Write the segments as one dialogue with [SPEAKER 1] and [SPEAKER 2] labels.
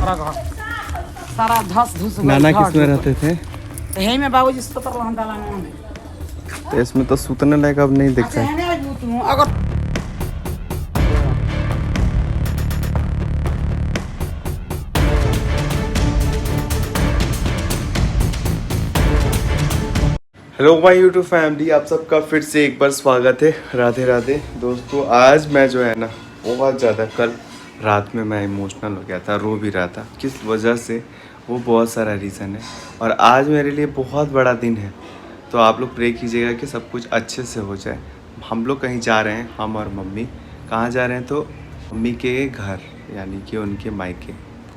[SPEAKER 1] पूरा घर सारा धस धुस
[SPEAKER 2] नाना किस में रहते थे?
[SPEAKER 1] यही में बाबूजी सुतर रहन दालान में।
[SPEAKER 2] तो इसमें तो सूतने लायक अब नहीं दिखता है।
[SPEAKER 1] है ना तू अगर
[SPEAKER 2] हेलो माय यूट्यूब फैमिली, आप सबका फिर से एक बार स्वागत है। राधे राधे दोस्तों। आज मैं जो है ना बहुत ज़्यादा कल रात में मैं इमोशनल हो गया था, रो भी रहा था। किस वजह से, वो बहुत सारा रीज़न है। और आज मेरे लिए बहुत बड़ा दिन है, तो आप लोग प्रे कीजिएगा कि सब कुछ अच्छे से हो जाए। हम लोग कहीं जा रहे हैं, हम और मम्मी। कहाँ जा रहे हैं? तो मम्मी के घर, यानी कि उनके मायके,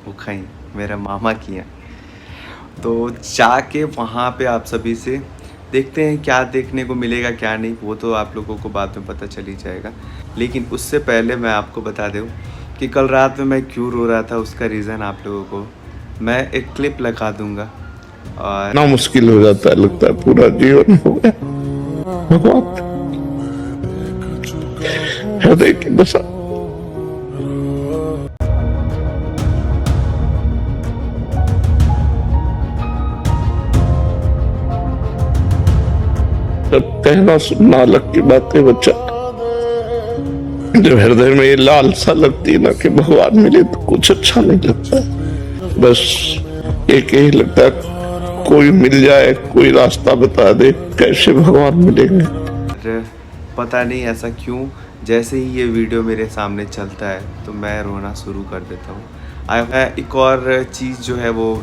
[SPEAKER 2] वो कहीं मेरा मामा की हैं। तो जाके वहाँ पे आप सभी से देखते हैं क्या देखने को मिलेगा क्या नहीं, वो तो आप लोगों को बाद में पता चल ही जाएगा। लेकिन उससे पहले मैं आपको बता दूं कि कल रात में मैं क्यों रो रहा था, उसका रीज़न आप लोगों को मैं एक क्लिप लगा दूंगा। और
[SPEAKER 3] ना मुश्किल हो जाता है, लगता है पूरा जीवन हो गया। भगवान हृदय की दशा। जब कहना सुनना अलग की बातें बच्चा, जब हृदय में ये लालसा लगती है ना कि भगवान मिले तो कुछ अच्छा नहीं लगता। बस एक यही लगता है कोई मिल जाए, कोई रास्ता बता दे, कैसे भगवान मिलेंगे।
[SPEAKER 2] पता नहीं ऐसा क्यों, जैसे ही ये वीडियो मेरे सामने चलता है तो मैं रोना शुरू कर देता हूँ। मैं एक और चीज़ जो है वो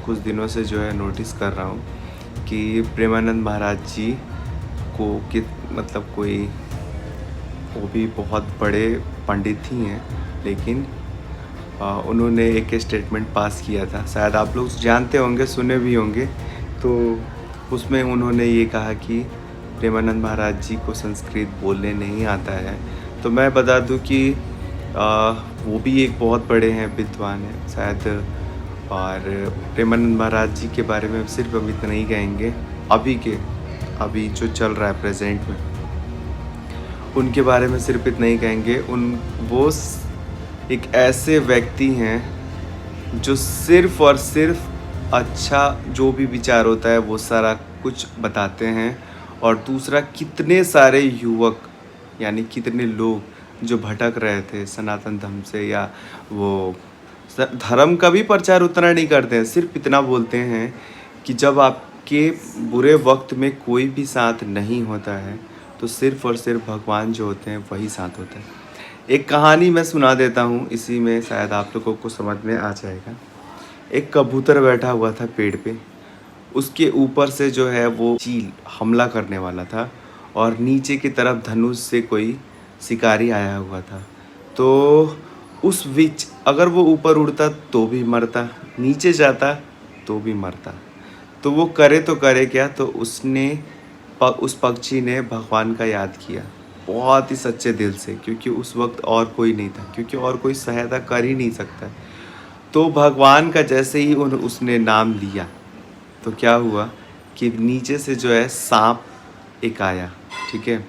[SPEAKER 2] कुछ दिनों से जो है नोटिस कर रहा हूँ कि प्रेमानंद महाराज जी को मतलब कोई, वो भी बहुत बड़े पंडित ही हैं, लेकिन उन्होंने एक स्टेटमेंट पास किया था, शायद आप लोग जानते होंगे, सुने भी होंगे। तो उसमें उन्होंने ये कहा कि प्रेमानंद महाराज जी को संस्कृत बोलने नहीं आता है। तो मैं बता दूं कि वो भी एक बहुत बड़े हैं, विद्वान हैं शायद। और प्रेमानंद महाराज जी के बारे में सिर्फ हम इतना ही कहेंगे, अभी जो चल रहा है प्रेजेंट में, उनके बारे में सिर्फ इतना ही कहेंगे। वो एक ऐसे व्यक्ति हैं जो सिर्फ और सिर्फ अच्छा जो भी विचार होता है वो सारा कुछ बताते हैं। और दूसरा, कितने सारे युवक यानी कितने लोग जो भटक रहे थे सनातन धर्म से, या वो धर्म का भी प्रचार उतना नहीं करते हैं, सिर्फ इतना बोलते हैं कि जब आपके बुरे वक्त में कोई भी साथ नहीं होता है तो सिर्फ और सिर्फ भगवान जो होते हैं वही साथ होता है। एक कहानी मैं सुना देता हूँ, इसी में शायद आप लोगों को समझ में आ जाएगा। एक कबूतर बैठा हुआ था पेड़ पे, उसके ऊपर से जो है वो चील हमला करने वाला था, और नीचे की तरफ धनुष से कोई शिकारी आया हुआ था। तो उस बीच अगर वो ऊपर उड़ता तो भी मरता, नीचे जाता तो भी मरता। तो वो करे तो करे क्या, तो उस पक्षी ने भगवान का याद किया बहुत ही सच्चे दिल से, क्योंकि उस वक्त और कोई नहीं था, क्योंकि और कोई सहायता कर ही नहीं सकता। तो भगवान का जैसे ही उसने नाम लिया तो क्या हुआ कि नीचे से जो है सांप एक आया, ठीक है।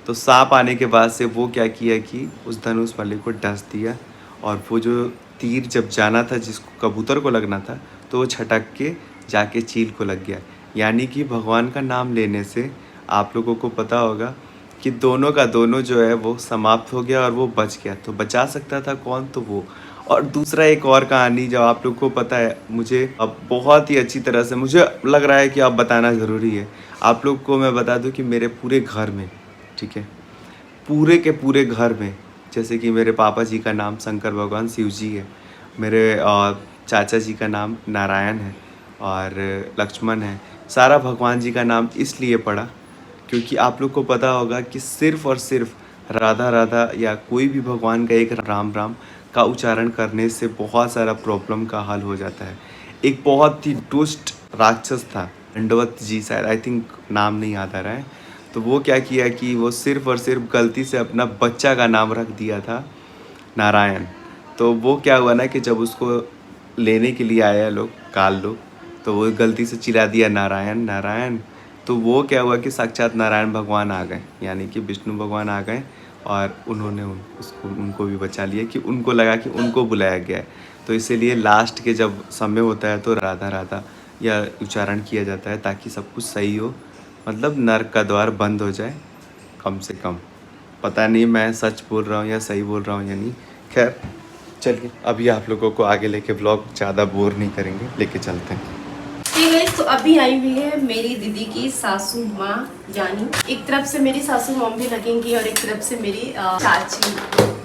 [SPEAKER 2] तो सांप आने के बाद से वो क्या किया कि उस धनुष वाले को डस दिया, और वो जो तीर जब जाना था जिसको कबूतर को लगना था, तो वो छटक के जाके चील को लग गया। यानी कि भगवान का नाम लेने से आप लोगों को पता होगा कि दोनों का दोनों जो है वो समाप्त हो गया और वो बच गया। तो बचा सकता था कौन? तो वो। और दूसरा एक और कहानी जो आप लोग को पता है, मुझे अब बहुत ही अच्छी तरह से मुझे लग रहा है कि अब बताना ज़रूरी है। आप लोग को मैं बता दूं कि मेरे पूरे घर में, ठीक है, पूरे के पूरे घर में, जैसे कि मेरे पापा जी का नाम शंकर भगवान शिव जी है, मेरे चाचा जी का नाम नारायण है, और लक्ष्मण है। सारा भगवान जी का नाम इसलिए पड़ा क्योंकि आप लोग को पता होगा कि सिर्फ और सिर्फ राधा राधा या कोई भी भगवान का एक राम राम का उच्चारण करने से बहुत सारा प्रॉब्लम का हल हो जाता है। एक बहुत ही दुष्ट राक्षस था, दंडवत जी शायद, आई थिंक नाम नहीं याद आ रहा है। तो वो क्या किया कि वो सिर्फ और सिर्फ गलती से अपना बच्चा का नाम रख दिया था नारायण। तो वो क्या हुआ ना कि जब उसको लेने के लिए आया लोग, काल लोग, तो वो गलती से चिल्ला दिया नारायण नारायण। तो वो क्या हुआ कि साक्षात नारायण भगवान आ गए, यानी कि विष्णु भगवान आ गए, और उन्होंने उनको भी बचा लिया, कि उनको लगा कि उनको बुलाया गया है। तो इसीलिए लास्ट के जब समय होता है तो राधा राधा या उच्चारण किया जाता है ताकि सब कुछ सही हो, मतलब नरक का द्वार बंद हो जाए कम से कम। पता नहीं मैं सच बोल रहा हूँ या सही बोल रहा हूँ या नहीं। खैर चलिए, अभी आप लोगों को आगे लेके व्लॉग ज़्यादा बोर नहीं करेंगे, लेके चलते हैं।
[SPEAKER 4] तो अभी आई हुई है मेरी दीदी की सासू माँ जानी। एक तरफ से मेरी सासू मॉम भी लगेंगी और एक तरफ से मेरी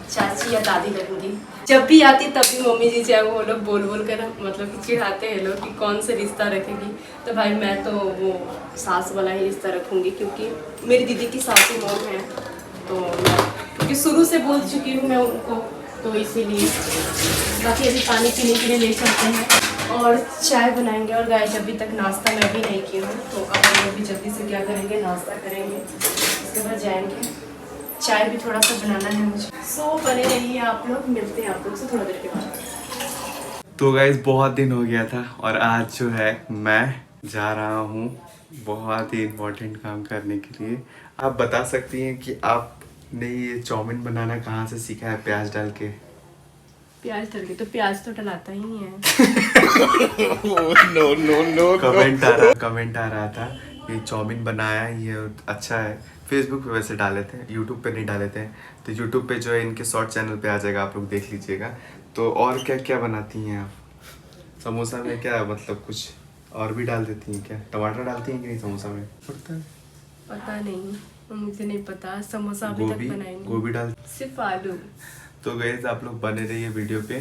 [SPEAKER 4] चाची या दादी लगेंगी। जब भी आती तब भी मम्मी जी चाहे वो लोग बोल बोल कर मतलब कि चिढ़ाते हैं लोग कि कौन से रिश्ता रखेगी। तो भाई मैं तो वो सास वाला ही रिश्ता रखूँगी, क्योंकि मेरी दीदी की सासू मॉम है तो क्योंकि शुरू से बोल चुकी हूँ मैं उनको, तो इसीलिए। बाकी अभी पानी पीने के लिए ले चलते हैं और चाय बनाएंगे। और गाइस अभी तक नाश्ता मैं भी नहीं की हूँ, तो अब हम लोग भी जल्दी से क्या करेंगे, नाश्ता करेंगे, उसके बाद जाएंगे। चाय भी थोड़ा सा बनाना है मुझे। बने रहिए आप लोग, मिलते हैं आप लोग से थोड़ा देर के बाद।
[SPEAKER 2] तो गाइस बहुत दिन हो गया था और आज जो है मैं जा रहा हूँ बहुत ही इम्पोर्टेंट काम करने के लिए। आप बता सकती हैं कि आपने ये चाउमीन बनाना कहाँ से सीखा है प्याज डाल के?
[SPEAKER 4] प्याज डाल के तो प्याज तो डलाता ही है।
[SPEAKER 2] नो कमेंट आ रहा था ये चाउमीन बनाया ये अच्छा है। फेसबुक पे वैसे डाले थे, यूट्यूब पे नहीं डाले थे। तो यूट्यूब पे जो है इनके शॉर्ट चैनल पे आ जाएगा, आप लोग देख लीजिएगा। तो और क्या क्या बनाती हैं आप? समोसा में क्या मतलब कुछ और भी डाल देती हैं क्या? टमाटर डालती हैं कि नहीं समोसा में?
[SPEAKER 4] पता नहीं, मुझे नहीं पता। समोसा अभी तक बनाए नहीं।
[SPEAKER 2] गोभी डाल,
[SPEAKER 4] सिर्फ आलू।
[SPEAKER 2] तो गाइस आप लोग बने रहिए वीडियो पे,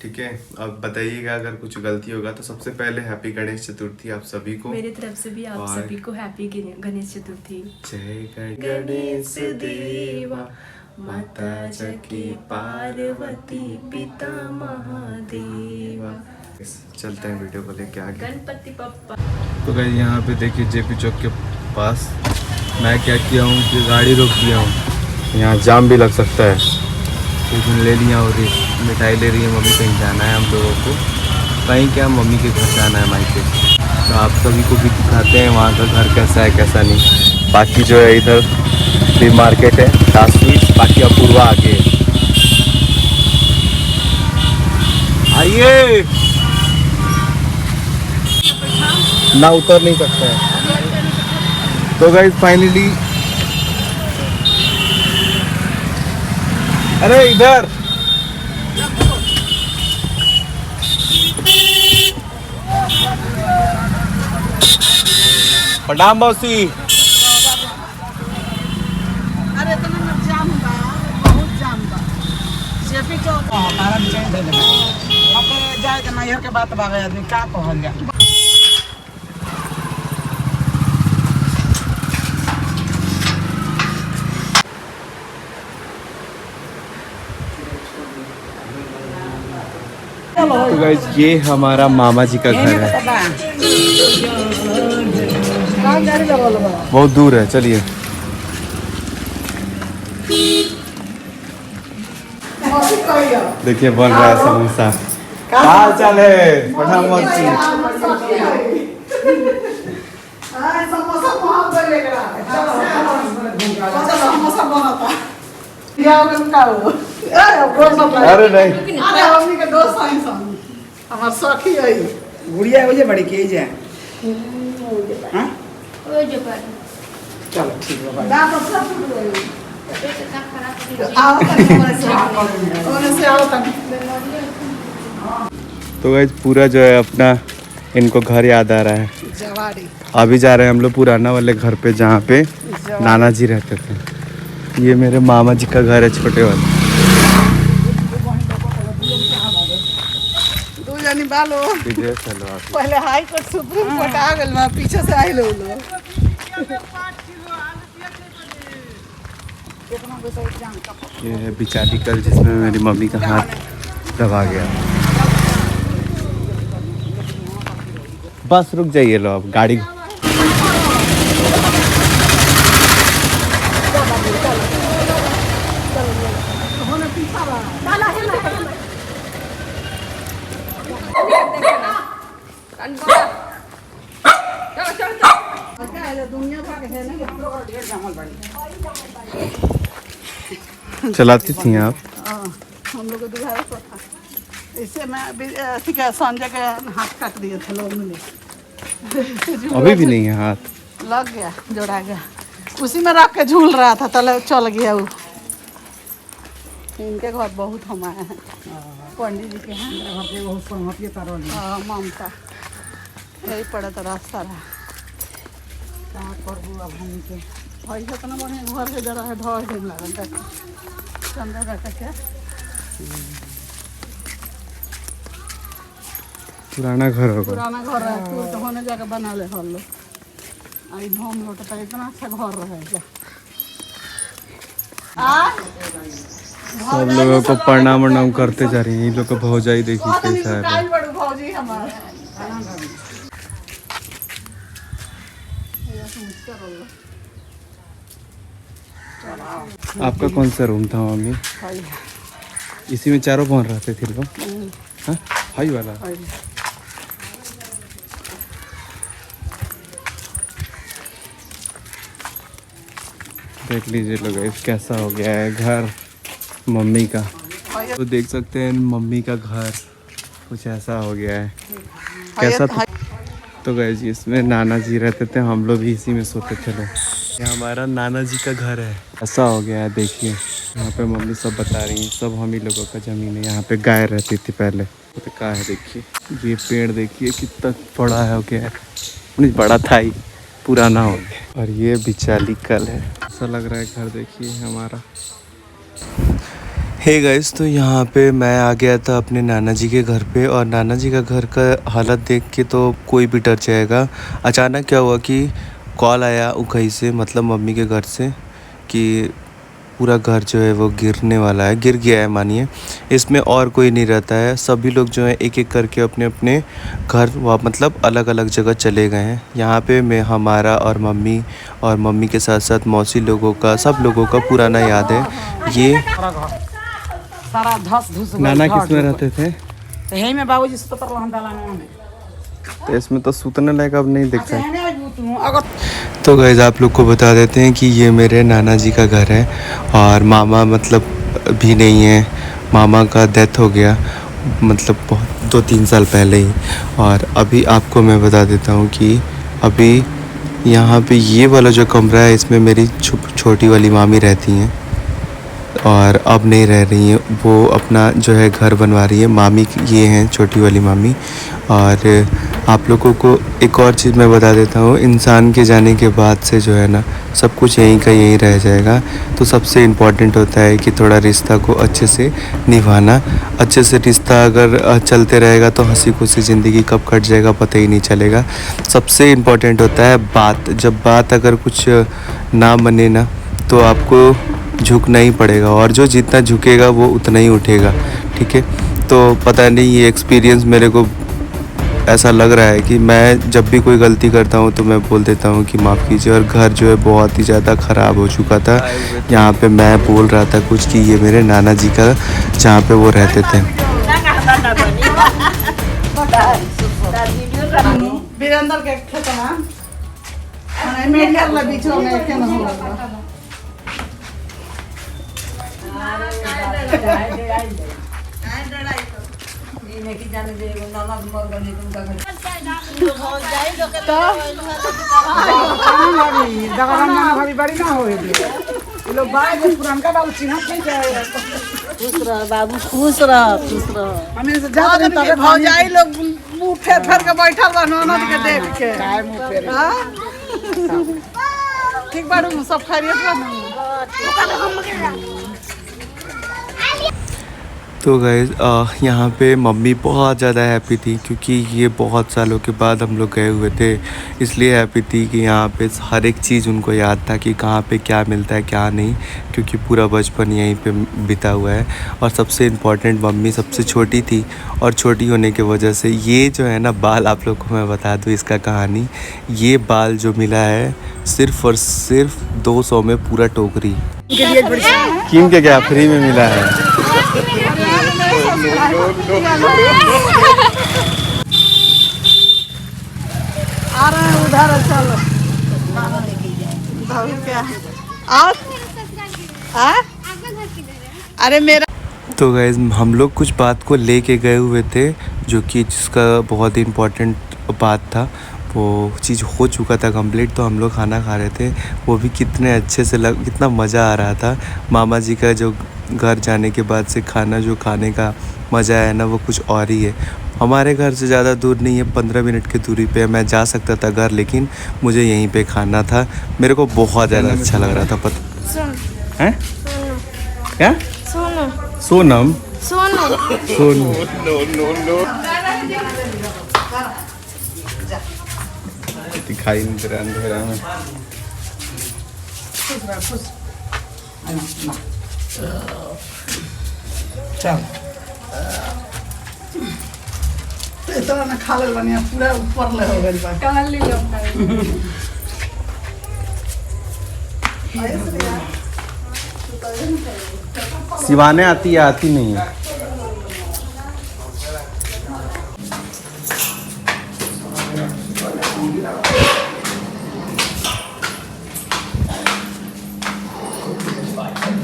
[SPEAKER 2] ठीक है? अब बताइएगा अगर कुछ गलती होगा तो। सबसे पहले हैप्पी गणेश चतुर्थी आप सभी को,
[SPEAKER 4] मेरी तरफ से भी आप सभी को हैप्पी गणेश चतुर्थी।
[SPEAKER 2] जय गणेश देवा माता जकी पार्वती पिता महादेवा। चलते हैं वीडियो को लेके आगे।
[SPEAKER 4] गणपति पप्पा।
[SPEAKER 2] तो गाइस यहाँ पे देखिए जेपी चौक के पास मैं क्या किया हूँ कि गाड़ी रोक दिया हूँ। यहाँ जाम भी लग सकता है। टिफिन ले लिया और मिठाई ले रही है मम्मी। कहीं जाना है हम लोगों को, कहीं क्या मम्मी के घर जाना है मायके। तो आप सभी को भी दिखाते हैं वहाँ का घर कैसा है कैसा नहीं। बाकी जो है इधर भी मार्केट है, दास स्वीट्स, बाकी अपूर्वा आगे। आइए ना, उतर नहीं सकता है। तो गाइस फाइनली, अरे इधर प्रणाम मौसी।
[SPEAKER 1] अरे तो ना जाम बा, बहुत जाम बा। जेपी चौक हमारा चेंज दे देना। अब जाए के नैहर के बात बागे आदमी का कहल जा।
[SPEAKER 2] तो गाइस ये हमारा मामा जी का घर है, बहुत दूर है। चलिए देखिए बन रहा है समोसा। क्या हाल चाल है? प्रणाम मौसी। अरे नहीं,
[SPEAKER 1] अरे मम्मी के दोस्त आई सन, हमार सखी है। गुड़िया हो जे बड़ी के जे। हां
[SPEAKER 4] ओ जो पर
[SPEAKER 1] चलो ठीक है भाई।
[SPEAKER 2] तो गाइस पूरा जो है अपना इनको घर याद आ रहा है।
[SPEAKER 1] जवाड़ी
[SPEAKER 2] अभी जा रहे हैं हम लोग पुराना वाले घर पे जहाँ पे नाना जी रहते थे। ये मेरे मामा जी का घर है, छोटे वाले।
[SPEAKER 1] दो जनी बालो
[SPEAKER 2] चलो आप।
[SPEAKER 1] पहले हाई कोर्ट सुप्रीम कोर्ट आ गइल बा, पीछे से आइल लो।
[SPEAKER 2] ये है बिचारी कल जिसमें मेरी मम्मी का हाथ दबा गया। बस रुक जाइए लो अब गाड़ी। चलाती थी आप?
[SPEAKER 1] हम लोग इसे मैं ठीक है संजय के हाथ काट दिए थे लोग मिले।
[SPEAKER 2] अभी भी नहीं है हाथ?
[SPEAKER 1] लग गया, जोड़ा गया, उसी में रख के झूल रहा था, तले चल गया वो। इनके घर बहुत हम आए हैं, पंडित जी के हैं। हाँ ममता यही पड़ा था रास्ता रहा। कहाँ करबू अब हमके ऐसा इतना बढ़िया घर के जरा है, ढोर दिन लगल चंदा काटा क्या
[SPEAKER 2] पुराना घर होगा।
[SPEAKER 1] पुराना घर है, तो होने जाके बना ले हम लोग। आई हम लोग तो इतना अच्छा घर रहेगा।
[SPEAKER 2] सब लोगों को प्रणाम वरनाम करते जा रही हैं। इन लोग को भौजाई देखिए कैसा है।
[SPEAKER 1] भौजी हमारे
[SPEAKER 2] आपका कौन सा रूम था मम्मी? इसी में चारों बहन रहते थे लोग? हाँ हाई वाला। देख लीजिए लोग कैसा हो गया है घर मम्मी का। तो देख सकते हैं मम्मी का घर कुछ ऐसा हो गया है। कैसा तो गाइस इसमें नाना जी रहते थे, हम लोग भी इसी में सोते थे लोग। ये हमारा नाना जी का घर है। ऐसा हो गया है देखिए। यहाँ पे मम्मी सब बता रही हैं, सब हम ही लोगों का ज़मीन है। यहाँ पे गाय रहती थी पहले। तो क्या है देखिए, ये पेड़ देखिए कितना बड़ा है हो गया है। नहीं बड़ा था ही, पुराना हो गया। और ये बिचाली कल है। ऐसा लग रहा है घर देखिए हमारा। हे गाइस, तो यहाँ पे मैं आ गया था अपने नाना जी के घर पे। और नाना जी का घर का हालत देख के तो कोई भी डर जाएगा। अचानक क्या हुआ कि कॉल आया कहीं से, मतलब मम्मी के घर से, कि पूरा घर जो है वो गिरने वाला है, गिर गया है मानिए। इसमें और कोई नहीं रहता है, सभी लोग जो है एक एक करके अपने अपने घर मतलब अलग अलग जगह चले गए हैं। यहाँ पे मैं हमारा और मम्मी के साथ साथ मौसी लोगों का, सब लोगों का पुराना याद है। ये
[SPEAKER 1] सारा धस धुस
[SPEAKER 2] नाना किस में रहते थे?
[SPEAKER 1] तो यही में बाबूजी सुतत रहन दलान में।
[SPEAKER 2] तो इसमें तो सूतने लायक अब नहीं दिखता है।
[SPEAKER 1] अगर
[SPEAKER 2] तो गाइस आप लोग को बता देते हैं कि ये मेरे नाना जी का घर है। और मामा मतलब भी नहीं है, मामा का डेथ हो गया मतलब 2-3 साल पहले ही। और अभी आपको मैं बता देता हूँ कि अभी यहाँ पे ये वाला जो कमरा है इसमें मेरी छोटी वाली मामी रहती हैं और अब नहीं रह रही हैं। वो अपना जो है घर बनवा रही है। मामी ये हैं छोटी वाली मामी। और आप लोगों को एक और चीज़ मैं बता देता हूँ, इंसान के जाने के बाद से जो है ना सब कुछ यहीं का यहीं रह जाएगा। तो सबसे इम्पॉर्टेंट होता है कि थोड़ा रिश्ता को अच्छे से निभाना। अच्छे से रिश्ता अगर चलते रहेगा तो हंसी खुशी ज़िंदगी कब कट जाएगा पता ही नहीं चलेगा। सबसे इम्पॉर्टेंट होता है बात। जब बात अगर कुछ ना बने ना तो आपको झुकना ही पड़ेगा, और जो जितना झुकेगा वो उतना ही उठेगा। ठीक है, तो पता नहीं ये एक्सपीरियंस मेरे को ऐसा लग रहा है कि मैं जब भी कोई गलती करता हूँ तो मैं बोल देता हूँ कि माफ़ कीजिए। और घर जो है बहुत ही ज़्यादा ख़राब हो चुका था। यहाँ पे मैं बोल रहा था कुछ कि ये मेरे नाना जी का जहाँ पे वो रहते थे।
[SPEAKER 1] वीरेंद्र के खेतना माने मीडिया ला बीचो में केना होला बाबू खुश रह भौजाई लोग मुँह फेर फेर के बैठल बा ननद के देख के। ठीक बारू सब खैरियत बा।
[SPEAKER 2] तो गाइस यहाँ पे मम्मी बहुत ज़्यादा हैप्पी थी क्योंकि ये बहुत सालों के बाद हम लोग गए हुए थे। इसलिए हैप्पी थी कि यहाँ पे हर एक चीज़ उनको याद था कि कहाँ पे क्या मिलता है क्या नहीं, क्योंकि पूरा बचपन यहीं पे बिता हुआ है। और सबसे इम्पॉर्टेंट मम्मी सबसे छोटी थी, और छोटी होने की वजह से ये जो है ना बाल, आप लोग को मैं बता दूँ इसका कहानी। ये बाल जो मिला है सिर्फ़ और सिर्फ 200 में पूरा टोकरी। कीम के क्या फ्री में मिला है।
[SPEAKER 1] आ रहे हैं उधर, चलो क्या और अरे मेरा
[SPEAKER 2] तो गाइस हम लोग कुछ बात को लेके गए हुए थे, जो कि जिसका बहुत ही इम्पोर्टेंट बात था। वो चीज़ हो चुका था कंप्लीट, तो हम लोग खाना खा रहे थे। वो भी कितने अच्छे से कितना मज़ा आ रहा था। मामा जी का जो घर जाने के बाद से खाना जो खाने का मज़ा है ना, वो कुछ और ही है। हमारे घर से ज़्यादा दूर नहीं है, 15 मिनट की दूरी पे मैं जा सकता था घर, लेकिन मुझे यहीं पे खाना था। मेरे को बहुत ज़्यादा अच्छा लग रहा था। पता है क्या? सोनम सोनू दिखाई नहीं दे रहा अंधेरा में।
[SPEAKER 1] चल इतना ना खा ले बनिया, पूरा ऊपर ले हो गइल बा। काल ले लो
[SPEAKER 2] शिवाने आती है, आती नहीं है।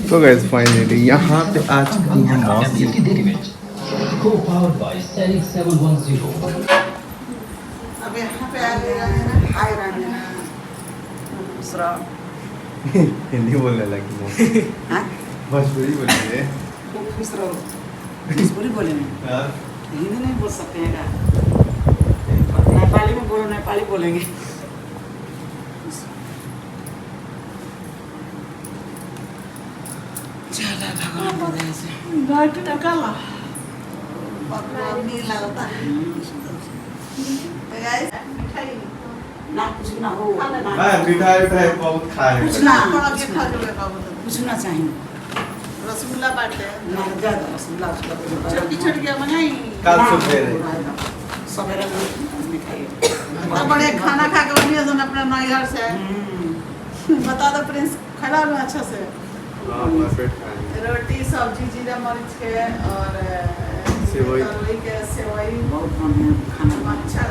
[SPEAKER 2] तो गाइस फाइनली यहाँ पे आ चुकी है मौसी।
[SPEAKER 1] अब यहाँ पे आ गया है ना, हाय रांजना दूसरा
[SPEAKER 2] हिंदी बोलने लगी मौसी।
[SPEAKER 1] हाँ
[SPEAKER 2] भोजपुरी बोली है।
[SPEAKER 1] खूब खुश रहो। भोजपुरी बोलेंगे, हिंदी नहीं बोल सकते हैं क्या? नेपाली में बोलो, नेपाली बोलेंगे। चला भगवान की दया से गाड़ी टकाला नहीं लगता है। तो गाइस मिठाई ना कुछ ना हो ना
[SPEAKER 2] मिठाई उठाई बहुत खाए।
[SPEAKER 1] कुछ ना कुछ ना चाहिए। रसगुल्ला बाटे ना, ज्यादा रसगुल्ला छोटी छोटी क्या मंगाई
[SPEAKER 2] कल सवेरे
[SPEAKER 1] मिठाई तो बड़े खाना खा के बनिए जन अपना नैहर से। बता दो प्रिंस, खड़ा में अच्छा से रोटी सब्जी जीरा मरीच के और सेवई के, सेवई बहुत बढ़िया खाना अच्छा